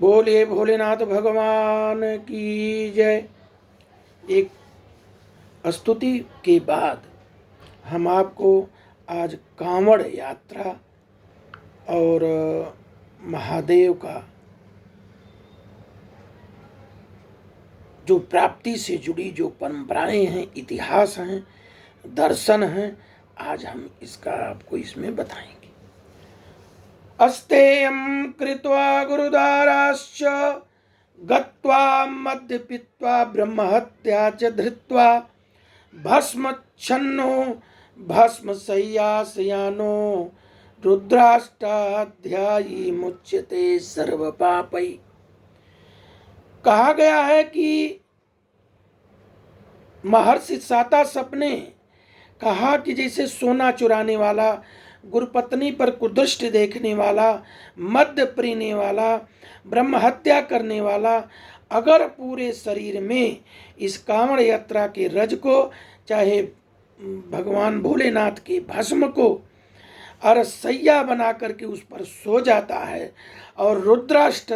बोले भोलेनाथ भगवान की जय। एक स्तुति के बाद हम आपको आज कांवड़ यात्रा और महादेव का जो प्राप्ति से जुड़ी जो परंपराएं हैं, इतिहास हैं, दर्शन हैं, आज हम इसका आपको इसमें बताएंगे। अस्तेयं कृत्वा गुरुद्वाराश्च गत्वा मद्य पीत्वा ब्रह्महत्या च धृत्वा भस्मच्छन्नो भस्मशय्यासयानो रुद्राष्टाध्यायी मुच्यते सर्वपापै। कहा गया है कि महर्षि शाताशप ने कहा कि जैसे सोना चुराने वाला, गुरुपत्नी पर कुदृष्टि देखने वाला, मद्य पीने वाला, ब्रह्म हत्या करने वाला, अगर पूरे शरीर में इस कांवड़ यात्रा के रज को, चाहे भगवान भोलेनाथ के भस्म को अरसैया बना करके उस पर सो जाता है और रुद्राष्ट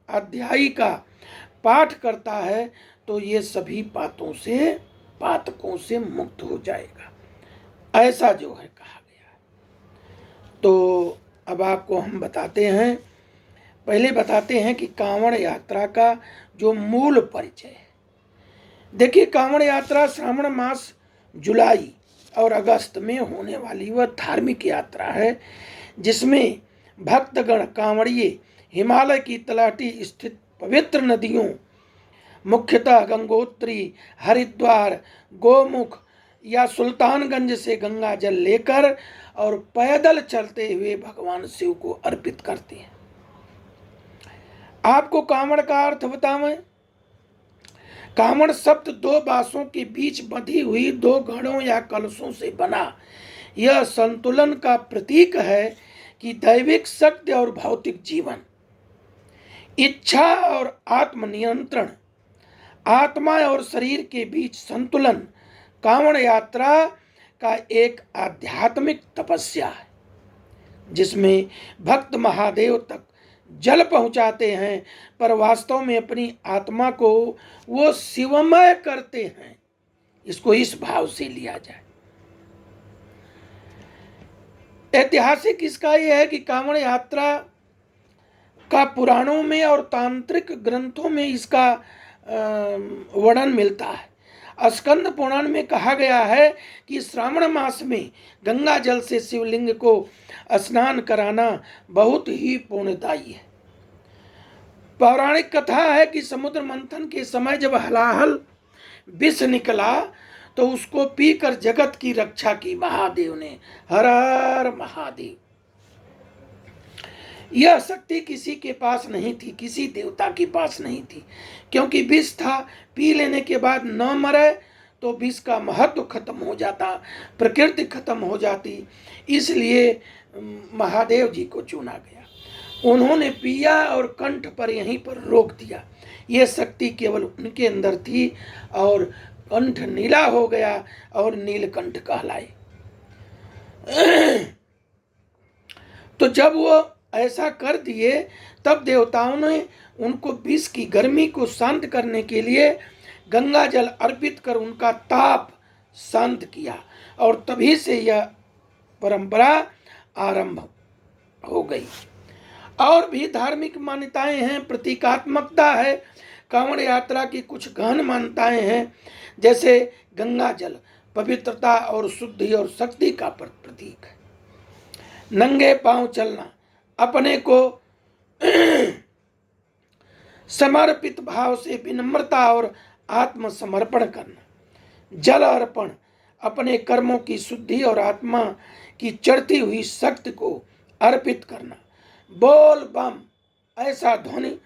अध्यायी का पाठ करता है, तो ये सभी पातकों से मुक्त हो जाएगा, ऐसा जो है कहा गया है। तो अब आपको हम बताते हैं, पहले बताते हैं कि कांवड़ यात्रा का जो मूल परिचय है। देखिए, कांवड़ यात्रा श्रावण मास जुलाई और अगस्त में होने वाली वह धार्मिक यात्रा है जिसमें भक्तगण कांवड़िए हिमालय की तलहटी स्थित पवित्र नदियों, मुख्यतः गंगोत्री, हरिद्वार, गोमुख या सुल्तानगंज से गंगा जल लेकर और पैदल चलते हुए भगवान शिव को अर्पित करते हैं। आपको कांवड़ का अर्थ बतावें। कांवड़ शब्द दो बांसों के बीच बंधी हुई दो घड़ों या कलशों से बना यह संतुलन का प्रतीक है कि दैविक शक्ति और भौतिक जीवन, इच्छा और आत्मनियंत्रण, आत्मा और शरीर के बीच संतुलन कांवड़ यात्रा का एक आध्यात्मिक तपस्या है जिसमें भक्त महादेव तक जल पहुंचाते हैं, पर वास्तव में अपनी आत्मा को वो शिवमय करते हैं। इसको इस भाव से लिया जाए। ऐतिहासिक इसका यह है कि कांवड़ यात्रा का पुराणों में और तांत्रिक ग्रंथों में इसका वर्णन मिलता है। स्कंद पुराण में कहा गया है कि श्रावण मास में गंगा जल से शिवलिंग को स्नान कराना बहुत ही पुण्यदायी है। पौराणिक कथा है कि समुद्र मंथन के समय जब हलाहल विष निकला तो उसको पीकर जगत की रक्षा की महादेव ने। हर हर महादेव। यह शक्ति किसी के पास नहीं थी, किसी देवता के पास नहीं थी, क्योंकि विष था, पी लेने के बाद न मरे तो विष का महत्व खत्म हो जाता, प्रकृति खत्म हो जाती। इसलिए महादेव जी को चुना गया। उन्होंने पिया और कंठ पर यहीं पर रोक दिया। यह शक्ति केवल उनके अंदर थी और कंठ नीला हो गया और नीलकंठ कहलाए। तो जब वो ऐसा कर दिए तब देवताओं ने उनको विष की गर्मी को शांत करने के लिए गंगा जल अर्पित कर उनका ताप शांत किया और तभी से यह परंपरा आरंभ हो गई। और भी धार्मिक मान्यताएं हैं, प्रतीकात्मकता है। कांवड़ यात्रा की कुछ गहन मान्यताएं हैं, जैसे गंगा जल पवित्रता और शुद्धि और शक्ति का प्रतीक है। नंगे पांव चलना, अपने को समर्पित भाव से विनम्रता और आत्मसमर्पण करना। जल अर्पण, अपने कर्मों की शुद्धि और आत्मा की चढ़ती हुई शक्ति को अर्पित करना। बोल बम, ऐसा ध्वनि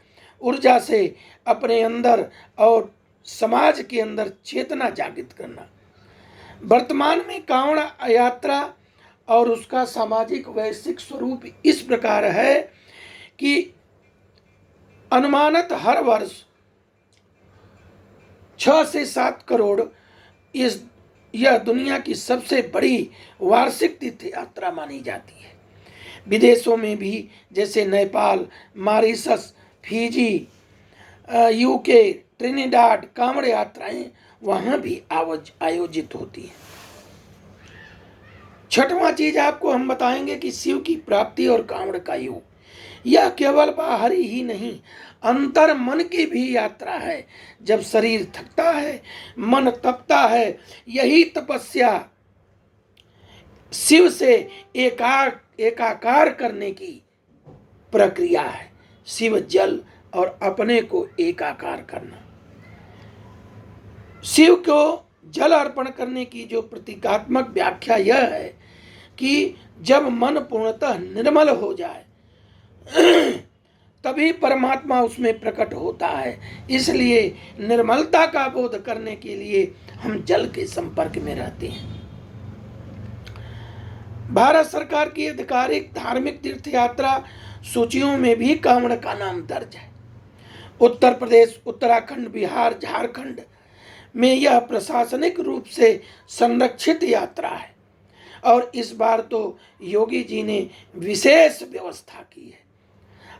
ऊर्जा से अपने अंदर और समाज के अंदर चेतना जागृत करना। वर्तमान में कांवड़ यात्रा और उसका सामाजिक वैश्विक स्वरूप इस प्रकार है कि अनुमानत हर वर्ष 6 से 7 करोड़ यह दुनिया की सबसे बड़ी वार्षिक तीर्थ यात्रा मानी जाती है। विदेशों में भी, जैसे Nepal, Mauritius, Fiji, UK, Trinidad Kanwar यात्राएं वहां भी आयोजित होती हैं। छठवां चीज आपको हम बताएंगे कि शिव की प्राप्ति और कांवड़ का योग, यह केवल बाहरी ही नहीं, अंतर मन की भी यात्रा है। जब शरीर थकता है, मन तपता है, यही तपस्या शिव से एकाकार करने की प्रक्रिया है। शिव जल और अपने को एकाकार करना। शिव को जल अर्पण करने की जो प्रतीकात्मक व्याख्या यह है कि जब मन पूर्णतः निर्मल हो जाए तभी परमात्मा उसमें प्रकट होता है। इसलिए निर्मलता का बोध करने के लिए हम जल के संपर्क में रहते हैं। भारत सरकार की आधिकारिक धार्मिक तीर्थ यात्रा सूचियों में भी कांवड़ का नाम दर्ज है। उत्तर प्रदेश, उत्तराखंड, बिहार, झारखंड में यह प्रशासनिक रूप से संरक्षित यात्रा है और इस बार तो योगी जी ने विशेष व्यवस्था की है।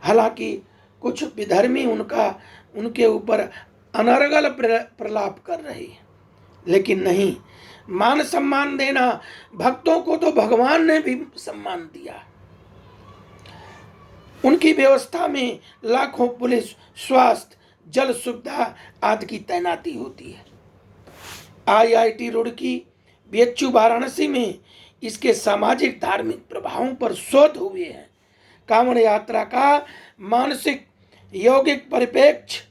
हालांकि कुछ विधर्मी उनके ऊपर अनर्गल प्रलाप कर रहे हैं, लेकिन नहीं, मान सम्मान देना, भक्तों को तो भगवान ने भी सम्मान दिया। उनकी व्यवस्था में लाखों पुलिस, स्वास्थ्य, जल सुविधा आदि की तैनाती होती है। IIT रुड़की, BHU वाराणसी में इसके सामाजिक धार्मिक प्रभावों पर शोध हुए हैं। कांवड़ यात्रा का मानसिक यौगिक परिप्रेक्ष्य,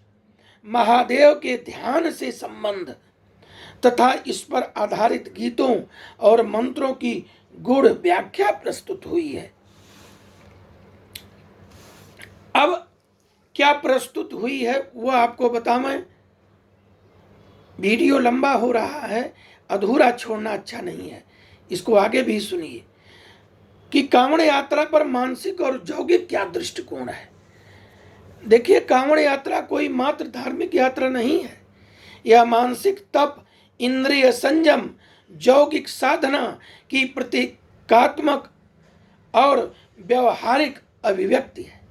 महादेव के ध्यान से संबंध तथा इस पर आधारित गीतों और मंत्रों की गूढ़ व्याख्या प्रस्तुत हुई है। अब क्या प्रस्तुत हुई है वह आपको बताएं। वीडियो लंबा हो रहा है, अधूरा छोड़ना अच्छा नहीं है, इसको आगे भी सुनिए कि कांवड़ यात्रा पर मानसिक और यौगिक क्या दृष्टिकोण है। देखिए, कांवड़ यात्रा कोई मात्र धार्मिक यात्रा नहीं है। यह मानसिक तप, इंद्रिय संयम, यौगिक साधना की प्रतीकात्मक और व्यवहारिक अभिव्यक्ति है।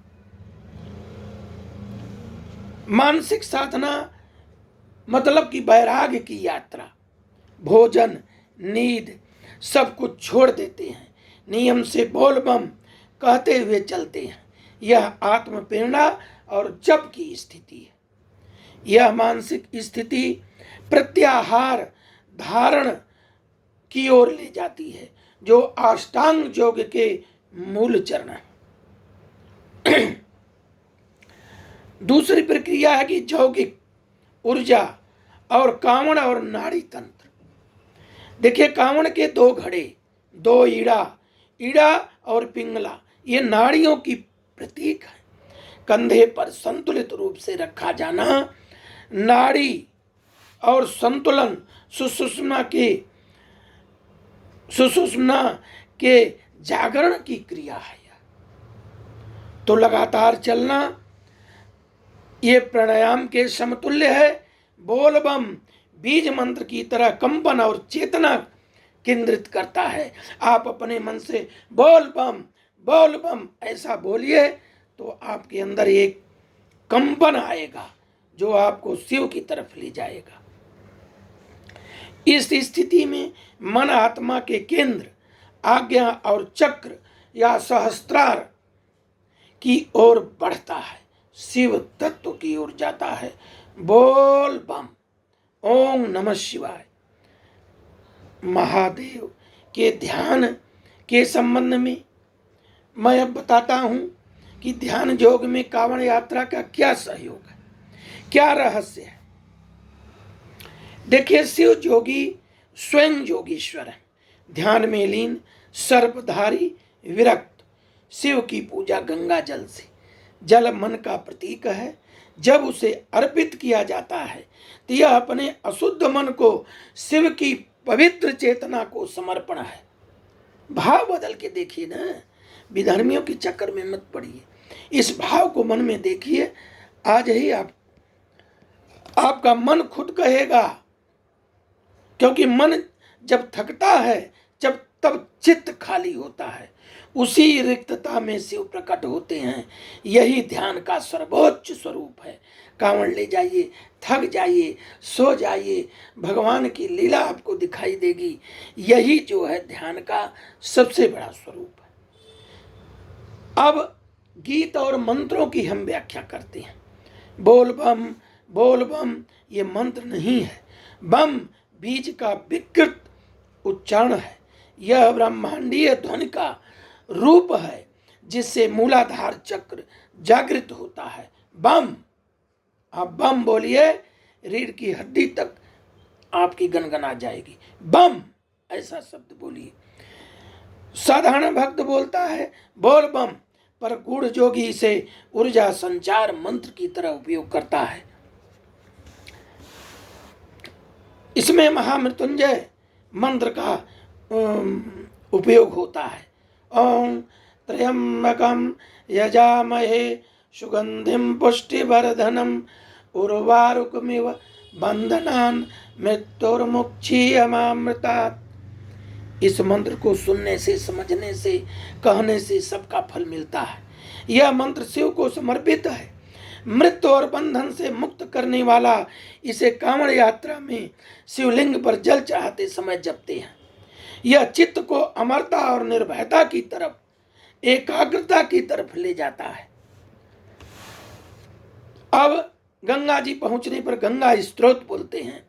मानसिक साधना मतलब कि वैराग्य की यात्रा। भोजन, नींद सब कुछ छोड़ देते हैं, नियम से बोल बम कहते हुए चलते हैं। यह आत्म प्रेरणा और जप की स्थिति है। यह मानसिक स्थिति प्रत्याहार धारण की ओर ले जाती है, जो अष्टांग योग के मूल चरण है। दूसरी प्रक्रिया है कि यौगिक ऊर्जा और कांवड़ और नाड़ी तंत्र। देखिए, कांवड़ के दो घड़े, दो ईड़ा और पिंगला, ये नाड़ियों की प्रतीक है। कंधे पर संतुलित रूप से रखा जाना नाड़ी और संतुलन सुषुम्ना के जागरण की क्रिया है। तो लगातार चलना ये प्राणायाम के समतुल्य है। बोल बम बीज मंत्र की तरह कंपन और चेतना केंद्रित करता है। आप अपने मन से बोल बम ऐसा बोलिए तो आपके अंदर एक कंपन आएगा जो आपको शिव की तरफ ले जाएगा। इस स्थिति में मन आत्मा के केंद्र, आज्ञा और चक्र या सहस्त्रार की ओर बढ़ता है, शिव तत्व की ओर जाता है। बोल बम, ओम नमः शिवाय। महादेव के ध्यान के संबंध में मैं अब बताता हूं कि ध्यान योग में कांवड़ यात्रा का क्या सहयोग है, क्या रहस्य है। देखिए, शिव योगी स्वयं योगीश्वर है, ध्यान में लीन, सर्पधारी, विरक्त। शिव की पूजा गंगा जल से। जल मन का प्रतीक है। जब उसे अर्पित किया जाता है तो यह अपने अशुद्ध मन को शिव की पवित्र चेतना को समर्पण है। भाव बदल के देखिए ना, विधर्मियों के चक्कर में मत पड़िए। इस भाव को मन में देखिए। आज ही आपका मन खुद कहेगा, क्योंकि मन जब थकता है, जब तब चित्त खाली होता है, उसी रिक्तता में शिव प्रकट होते हैं। यही ध्यान का सर्वोच्च स्वरूप है। कांवड़ ले जाइए, थक जाइए, सो जाइए, भगवान की लीला आपको दिखाई देगी। यही जो है ध्यान का सबसे बड़ा स्वरूप है। अब गीत और मंत्रों की हम व्याख्या करते हैं। बोल बम ये मंत्र नहीं है। बम बीज का विकृत उच्चारण है। यह ब्रह्मांडीय ध्वनि का रूप है जिससे मूलाधार चक्र जागृत होता है। बम, आप बम बोलिए, रीढ़ की हड्डी तक आपकी गनगना जाएगी। बम ऐसा शब्द बोलिए। साधारण भक्त बोलता है बोल बम, पर गूढ़ जोगी इसे ऊर्जा संचार मंत्र की तरह उपयोग करता है। इसमें महामृत्युंजय मंत्र का उपयोग होता है। ओम त्र्यंबकम यजामहे सुगंधिम पुष्टिवर्धनम उर्वारुकमिव बंधनान मृत्युर्मुक्षीयमामृतात्। इस मंत्र को सुनने से, समझने से, कहने से सबका फल मिलता है। यह मंत्र शिव को समर्पित है, मृत्यु और बंधन से मुक्त करने वाला। इसे कांवड़ यात्रा में शिवलिंग पर जल चढ़ाते समय जपते हैं। यह चित्त को अमरता और निर्भयता की तरफ, एकाग्रता की तरफ ले जाता है। अब गंगा जी पहुंचने पर गंगा स्त्रोत बोलते हैं।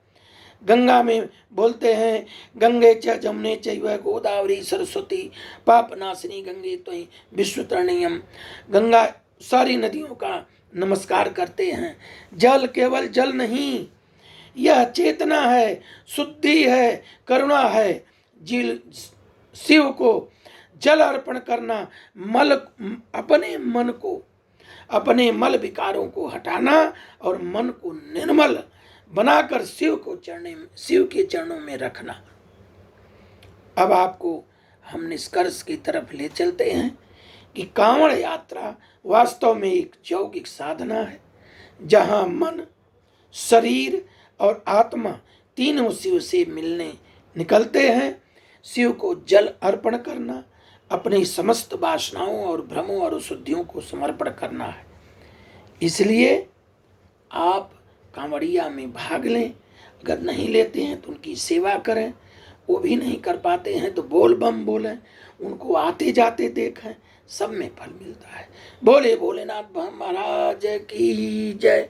गंगा में बोलते हैं गंगे च जमुने चैव गोदावरी सरस्वती पापनाशिनी गंगे त्वयि विश्वतरणीयम। गंगा सारी नदियों का नमस्कार करते हैं। जल केवल जल नहीं, यह चेतना है, शुद्धि है, करुणा है। शिव को जल अर्पण करना, अपने मल विकारों को हटाना और मन को निर्मल बनाकर शिव के चरणों में रखना। अब आपको हम निष्कर्ष की तरफ ले चलते हैं कि कांवड़ यात्रा वास्तव में एक यौगिक साधना है, जहां मन, शरीर और आत्मा तीनों शिव से मिलने निकलते हैं। शिव को जल अर्पण करना, अपनी समस्त वासनाओं और भ्रमों और अशुद्धियों को समर्पण करना है। इसलिए आप कांवड़िया में भाग लें। अगर नहीं लेते हैं तो उनकी सेवा करें। वो भी नहीं कर पाते हैं तो बोल बम बोलें, उनको आते जाते देखें, सब में फल मिलता है। बोले भोलेनाथ महाराज की जय।